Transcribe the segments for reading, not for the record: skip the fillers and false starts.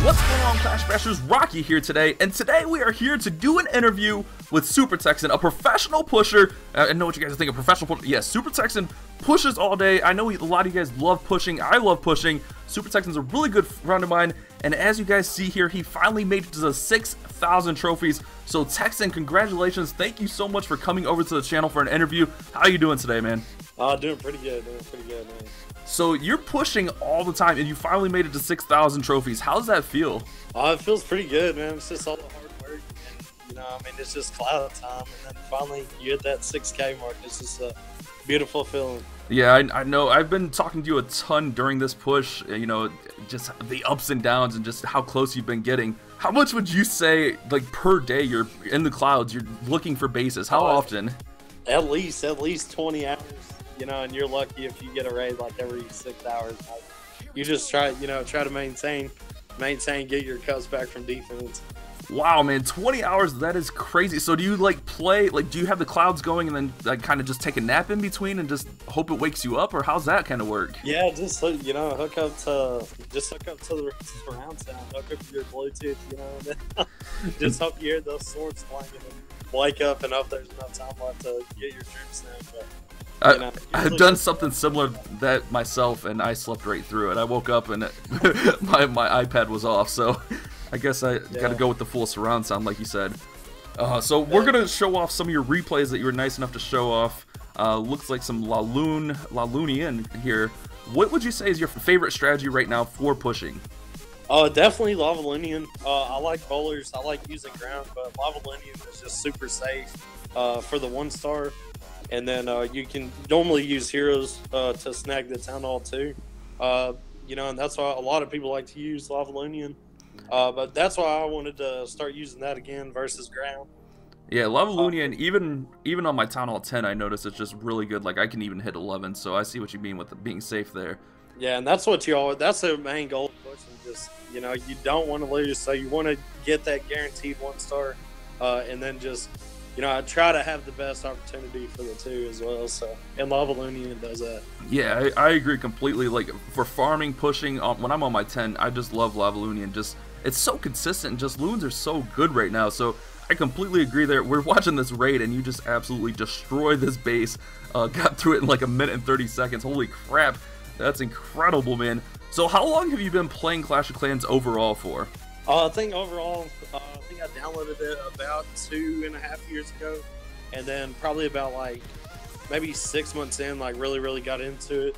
What's going on, Clash Bashers? Rocky here today, and today we are here to do an interview with Super Texan, a professional pusher. I know what you guys think of professional pusher. Yes, Super Texan pushes all day. I know a lot of you guys love pushing. I love pushing. Super Texan's a really good friend of mine, and as you guys see here, he finally made it to the 6,000 trophies. So Texan, congratulations. Thank you so much for coming over to the channel for an interview. How are you doing today, man? Doing pretty good, man. So you're pushing all the time, and you finally made it to 6,000 trophies. How does that feel? It feels pretty good, man. It's just all the hard work, and it's just cloud time, and then finally you hit that 6K mark. It's just a beautiful feeling. Yeah, I know. I've been talking to you a ton during this push. You know, just the ups and downs, and just how close you've been getting. How much would you say, like, per day you're in the clouds? You're looking for bases. How often? At least 20 hours. And you're lucky if you get a raid like every 6 hours. You just try to maintain, get your cuts back from defense. Wow, man, 20 hours, that is crazy. So do you like play, like, do you have the clouds going and then like kind of just take a nap in between and just hope it wakes you up, or how's that kind of work? Yeah, just hook up to the surround sound, hook up to your Bluetooth, just hope you hear those swords flying and wake up and hope there's enough time left to get your troops in. But I've done something similar to that myself, and I slept right through it. I woke up and my iPad was off, so I guess I got to go with the full surround sound, like you said. So we're gonna show off some of your replays that you were nice enough to show off. Looks like some La Lunian here. What would you say is your favorite strategy right now for pushing? Definitely Lava Lunian. I like bowlers. I like using ground, but Lava Lunian is just super safe for the 1-star. And then you can normally use heroes to snag the Town Hall too. And that's why a lot of people like to use Lava Lunian. But that's why I wanted to start using that again versus ground. Yeah, Lava Lunian, even on my Town Hall 10, I noticed it's just really good. Like, I can even hit 11, so I see what you mean with being safe there. Yeah, and that's what that's the main goal of pushing. Just, you don't want to lose, so you want to get that guaranteed 1-star, and then just, I try to have the best opportunity for the 2 as well. So, and Lava Lunian does that. Yeah, I agree completely. Like, for farming, pushing, when I'm on my 10, I just love Lava Lunian. Just, it's so consistent, and just loons are so good right now. So I completely agree there. We're watching this raid, and you just absolutely destroyed this base. Got through it in like 1 minute and 30 seconds. Holy crap. That's incredible, man. So how long have you been playing Clash of Clans overall for? I think overall, I downloaded it about 2.5 years ago, and then probably about like maybe 6 months in, like really got into it.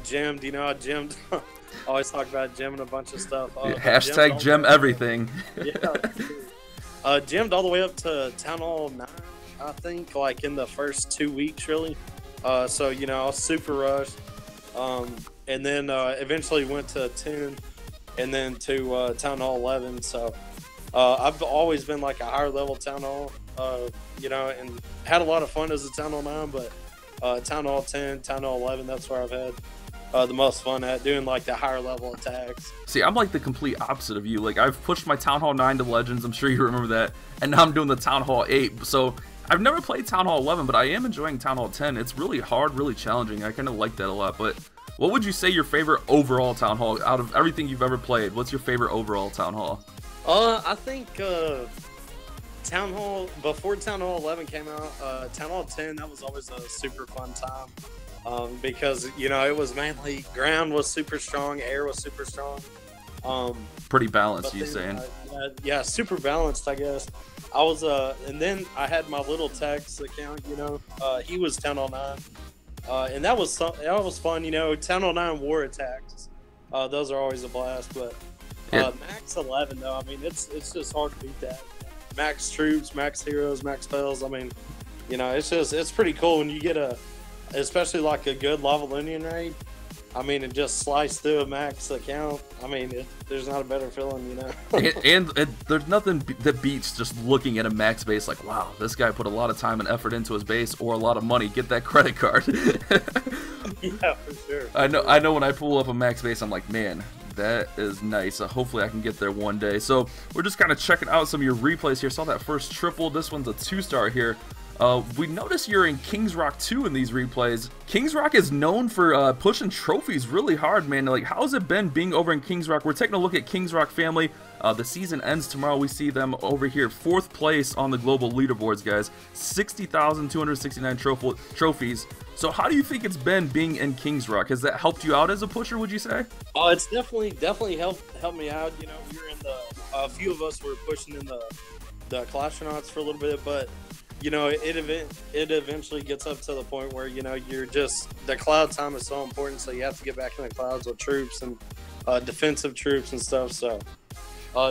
Gemmed, I gemmed. I always talk about gemming a bunch of stuff. Hashtag gem everything. Yeah. Gemmed all the way up to Town Hall 9, I think, like in the first 2 weeks, really. So I was super rushed. And then eventually went to 10, and then to Town Hall 11. So I've always been like a higher level Town Hall, and had a lot of fun as a Town Hall 9, but Town Hall 10, Town Hall 11, that's where I've had the most fun at doing like the higher level attacks. See, I'm like the complete opposite of you. Like, I've pushed my Town Hall 9 to Legends, I'm sure you remember that, and now I'm doing the Town Hall 8. So I've never played Town Hall 11, but I am enjoying Town Hall 10. It's really hard, really challenging. I kind of like that a lot. But what would you say your favorite overall Town Hall, out of everything you've ever played? What's your favorite overall Town Hall? I think Town Hall, before Town Hall 11 came out, Town Hall 10, that was always a super fun time. Because, it was mainly ground was super strong, air was super strong. Pretty balanced, you saying? Yeah, super balanced, I guess. I was, and then I had my little Tex account, he was Town Hall 9. And that was fun, Town Hall 9 war attacks. Those are always a blast, but Max 11, though, I mean, it's just hard to beat that. Max troops, max heroes, max spells, I mean, it's pretty cool when you get especially like a good Lava Lunian raid. I mean, it just sliced through a max account. I mean, there's not a better feeling, and there's nothing that beats just looking at a max base like, wow, this guy put a lot of time and effort into his base, or a lot of money. Get that credit card. Yeah, for sure. I know when I pull up a max base, I'm like, man, that is nice. Hopefully I can get there one day. So we're just kind of checking out some of your replays here. Saw that first triple. This one's a 2-star here. We notice you're in Kings Rock 2 in these replays. Kings Rock is known for pushing trophies really hard, man. Like, how's it been being over in Kings Rock? We're taking a look at Kings Rock family. The season ends tomorrow. We see them over here, 4th place on the global leaderboards, guys. 60,269 trophies. So how do you think it's been being in Kings Rock? Has that helped you out as a pusher, would you say? Oh, it's definitely helped me out. You know, we were in a few of us were pushing in the Clashonauts for a little bit, but you know, it eventually gets up to the point where, you know, you're just, the cloud time is so important, so you have to get back in the clouds with troops and defensive troops and stuff. So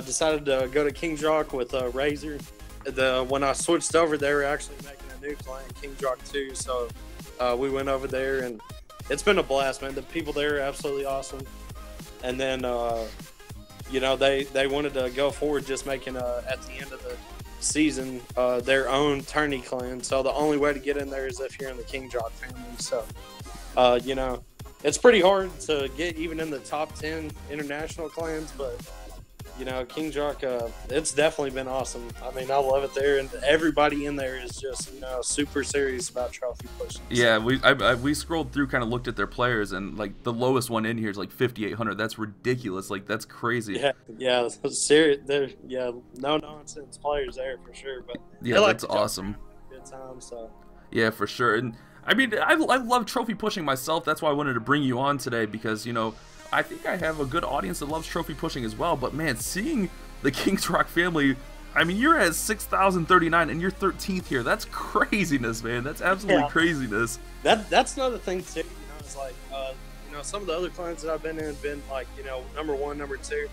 decided to go to Kings Rock with Razor. When I switched over, they were actually making a new clan, Kings Rock 2, so we went over there, and it's been a blast, man. The people there are absolutely awesome. And then you know, they wanted to go forward, just making at the end of the season their own tourney clan. So the only way to get in there is if you're in the Kings Rock family. So you know, it's pretty hard to get even in the top 10 international clans, but you know, Kings Rock, it's definitely been awesome. I mean, I love it there, and everybody in there is just, you know, super serious about trophy pushing. Yeah, we scrolled through, kind of looked at their players, and like the lowest one in here is like 5,800. That's ridiculous. Like, that's crazy. Yeah, serious. Yeah, no nonsense players there for sure. But yeah, that's awesome. Good time. So yeah, for sure. And I mean, I love trophy pushing myself. That's why I wanted to bring you on today, because, you know, I think I have a good audience that loves trophy pushing as well. But man, seeing the Kings Rock family, I mean, you're at 6,039 and you're 13th here. That's craziness, man. That's absolutely craziness. That's another thing too. You know, it's like you know, some of the other clans that I've been in have been like, you know, number 1, number 2,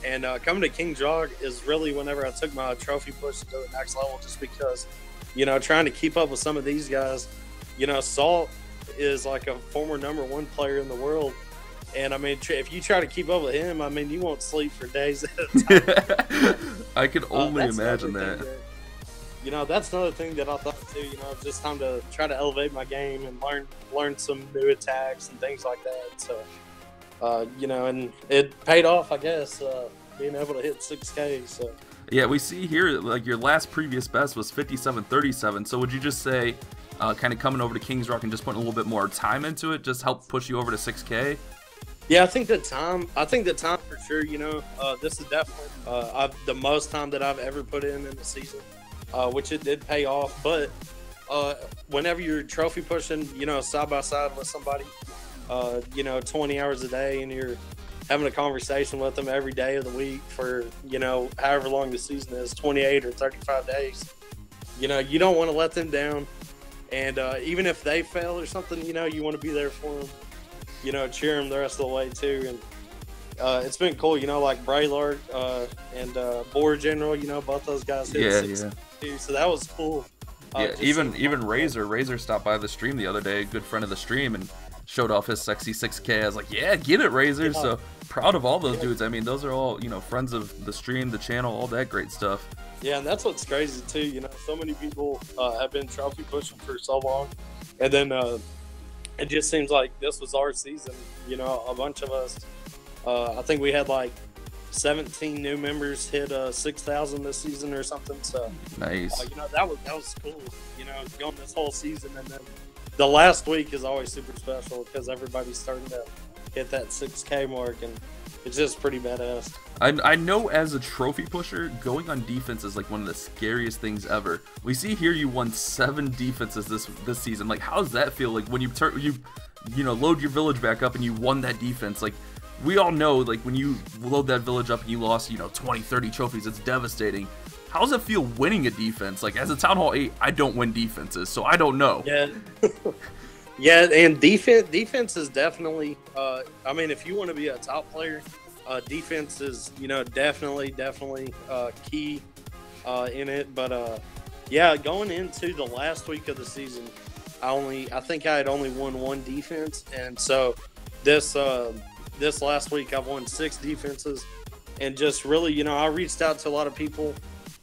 and coming to Kings Rock is really whenever I took my trophy push to the next level, just because, you know, trying to keep up with some of these guys. You know, Salt is like a former number 1 player in the world. And I mean, if you try to keep up with him, I mean, you won't sleep for days at a time. I could only imagine that. You know, that's another thing that I thought too. You know, it's just time to try to elevate my game and learn some new attacks and things like that. So, you know, and it paid off, I guess, being able to hit 6K. So. Yeah, we see here like your last previous best was 57.37. So would you just say, kind of coming over to Kings Rock and just putting a little bit more time into it, just help push you over to 6K? Yeah, I think the time for sure. You know, this is definitely the most time that I've ever put in the season, which it did pay off. But whenever you're trophy pushing, you know, side by side with somebody, you know, 20 hours a day, and you're having a conversation with them every day of the week for, you know, however long the season is, 28 or 35 days, you know, you don't want to let them down. And even if they fail or something, you know, you want to be there for them. You know, cheer them the rest of the way too. And it's been cool, you know, like Braylard and Boar General, you know, both those guys hit 6 too, so that was cool. Yeah, even Razor stopped by the stream the other day, good friend of the stream, and showed off his sexy 6K. I was like, yeah, get it, Razor. Yeah. So proud of all those dudes. I mean, those are all, you know, friends of the stream, the channel, all that great stuff. Yeah, and that's what's crazy too. You know, so many people have been trophy pushing for so long, and then it just seems like this was our season. You know, a bunch of us. I think we had like 17 new members hit 6,000 this season or something. So nice. You know, that was cool. You know, going this whole season, and then the last week is always super special because everybody's starting to hit that 6K mark, and it's just pretty badass. I know as a trophy pusher, going on defense is like one of the scariest things ever. We see here you won 7 defenses this season. Like, how does that feel? Like when you load your village back up and you won that defense. Like, we all know, like when you load that village up and you lost, you know, 20, 30 trophies, it's devastating. How does it feel winning a defense? Like, as a Town Hall 8, I don't win defenses, so I don't know. Yeah. Yeah, and defense is definitely, I mean, if you want to be a top player, defense is, you know, definitely key in it. But yeah, going into the last week of the season, I think I had only won 1 defense, and so this last week I've won 6 defenses, and just really, you know, I reached out to a lot of people.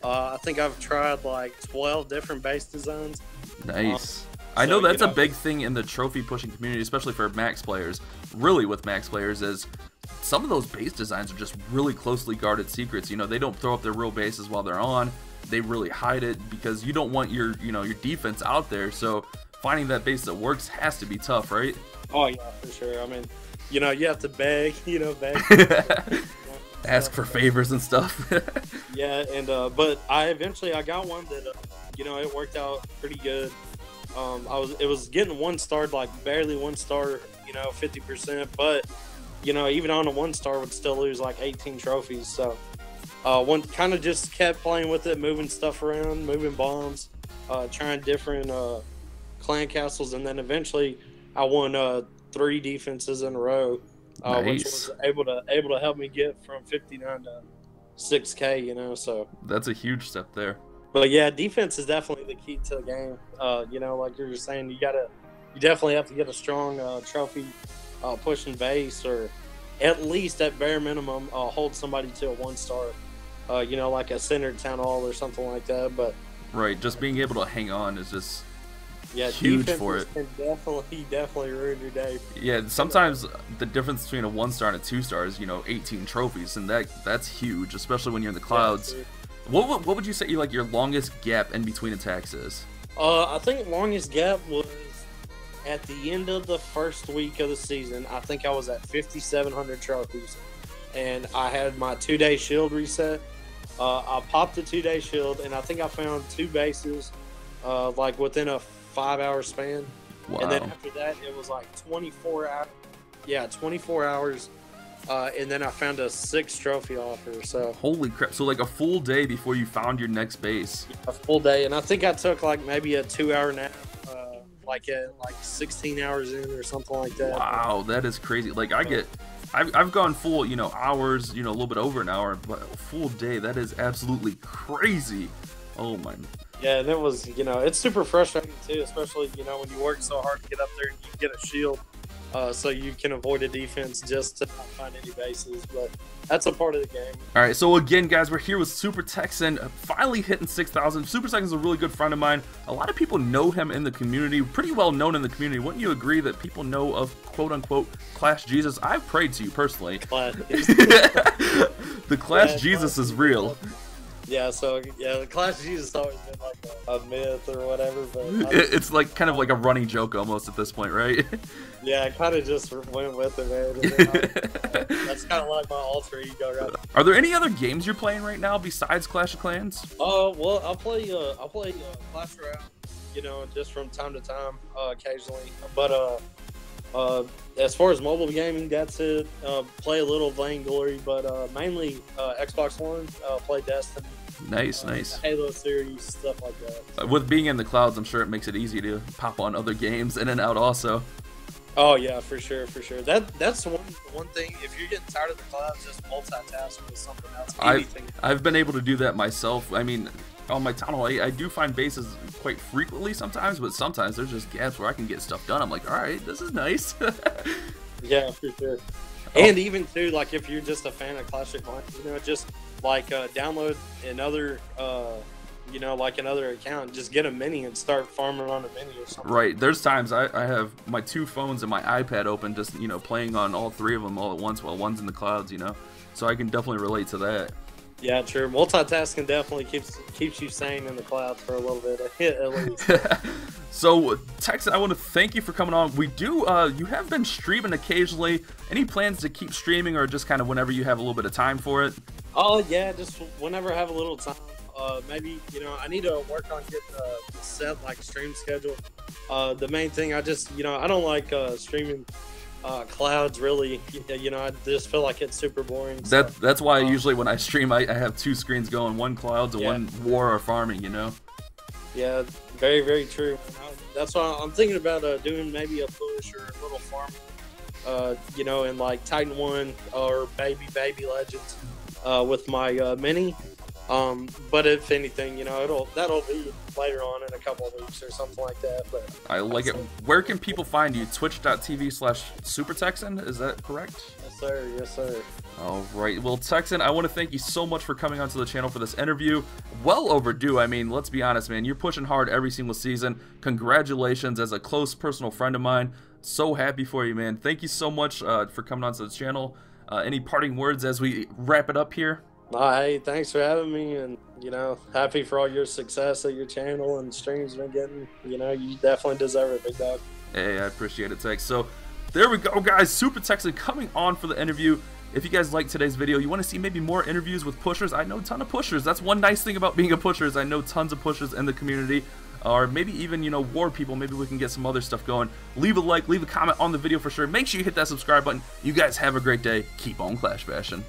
I think I've tried like 12 different base designs. Nice. I know that's a big thing in the trophy pushing community, especially for max players. Really, with max players, is some of those base designs are just really closely guarded secrets. You know, they don't throw up their real bases while they're on. they really hide it because you don't want your your defense out there. So finding that base that works has to be tough, right? Oh yeah, for sure. I mean, you have to beg, beg. Ask for favors and stuff. Yeah, and but I got one that it worked out pretty good. It was getting 1 star, like barely 1 star, 50%, but even on a 1 star would still lose like 18 trophies. So one kind of just kept playing with it, moving stuff around, moving bombs, trying different clan castles, and then eventually I won 3 defenses in a row, Nice. which was able to help me get from 59 to 6K. So That's a huge step there. but yeah, defense is definitely the key to the game. Like you were saying, you definitely have to get a strong trophy pushing base, or at least at bare minimum hold somebody to a 1 star. Like a centered town hall or something like that. But Right, just being able to hang on is just yeah, huge for it. Can definitely ruin your day. Yeah, sometimes the difference between a 1 star and a 2 star is 18 trophies, and that's huge, especially when you're in the clouds. Yeah, what would you say your longest gap in between attacks is? I think longest gap was at the end of the first week of the season. I think I was at 5,700 trophies, and I had my 2-day shield reset. I popped the 2-day shield, and I think I found 2 bases, like within a 5-hour span. Wow. And then after that, it was like 24 hours. Yeah, 24 hours. And then I found a 6 trophy offer. So Holy crap! So like a full day before you found your next base. a full day, and I think I took like maybe a 2-hour nap, like 16 hours in or something like that. Wow, that is crazy. Like I've gone full, hours, a little bit over an hour, but a full day, that is absolutely crazy. Oh my. Yeah, and it was, it's super frustrating too, especially, when you work so hard to get up there and you get a shield, so you can avoid a defense just to not find any bases. But that's a part of the game. All right, so again, guys, we're here with Super Texan, finally hitting 6,000. Super Texan's a really good friend of mine. A lot of people know him in the community, pretty well known in the community. Wouldn't you agree that people know of quote-unquote Clash Jesus? I've prayed to you personally. The Clash Jesus is real. Yeah, so the Clash Jesus has always been like a myth or whatever, but It's like kind of like a running joke almost at this point, right? yeah, I kind of just went with it, man. And then that's kind of like my alter ego, right? Are there any other games you're playing right now besides Clash of Clans? Well, I'll play Clash Royale, just from time to time, occasionally. But as far as mobile gaming, that's it. Play a little Vainglory, but mainly Xbox One. Play Destiny. Nice, nice. Halo series, stuff like that. With being in the clouds, I'm sure it makes it easy to pop on other games in and out also. Oh yeah, for sure. That's one thing. If you're getting tired of the clouds, just multitask with something else. I've been able to do that myself. I mean, on my Town Hall 8, I do find bases quite frequently sometimes, but sometimes there's just gaps where I can get stuff done. I'm like, all right, this is nice. Yeah, for sure. And even too, like if you're just a fan of Clash of Clans, just like download another, like another account, just get a mini and start farming on a mini or something. Right. There's times I have my 2 phones and my iPad open, just playing on all 3 of them all at once while one's in the clouds. So I can definitely relate to that. Yeah, true. Multitasking definitely keeps you sane in the clouds for a little bit, at least. So, Texan, I want to thank you for coming on. We do, you have been streaming occasionally. Any plans to keep streaming, or just kind of whenever you have a little bit of time for it? Oh, yeah, just whenever I have a little time. Maybe, I need to work on getting a set, like, stream schedule. The main thing, I just, I don't like streaming clouds, really. I just feel like it's super boring. That's why usually when I stream, I have 2 screens going, one clouds and one war or farming, Yeah, very, very true. That's why I'm thinking about doing maybe a push or a little farming, in like Titan 1 or Baby Legends with my mini. But if anything, that'll be later on in a couple of weeks or something like that. But I like it. Where can people find you? Twitch.tv/SuperTexan, is that correct? Yes, sir. All right. Well, Texan, I want to thank you so much for coming onto the channel for this interview. Well overdue. I mean, let's be honest, man. You're pushing hard every single season. Congratulations as a close personal friend of mine. So happy for you, man. Thank you so much for coming onto the channel. Any parting words as we wrap it up here? Hey, thanks for having me, and you know, happy for all your success at your channel and streams been getting. You know, you definitely deserve it, big dog. Hey, I appreciate it, Tex. So there we go, guys. Super Texan coming on for the interview. If you guys liked today's video, you want to see maybe more interviews with pushers, I know a ton of pushers. That's one nice thing about being a pusher, is I know tons of pushers in the community. Or maybe even, you know, war people. Maybe we can get some other stuff going. Leave a like, leave a comment on the video for sure. Make sure you hit that subscribe button. You guys have a great day. Keep on Clash Bashing.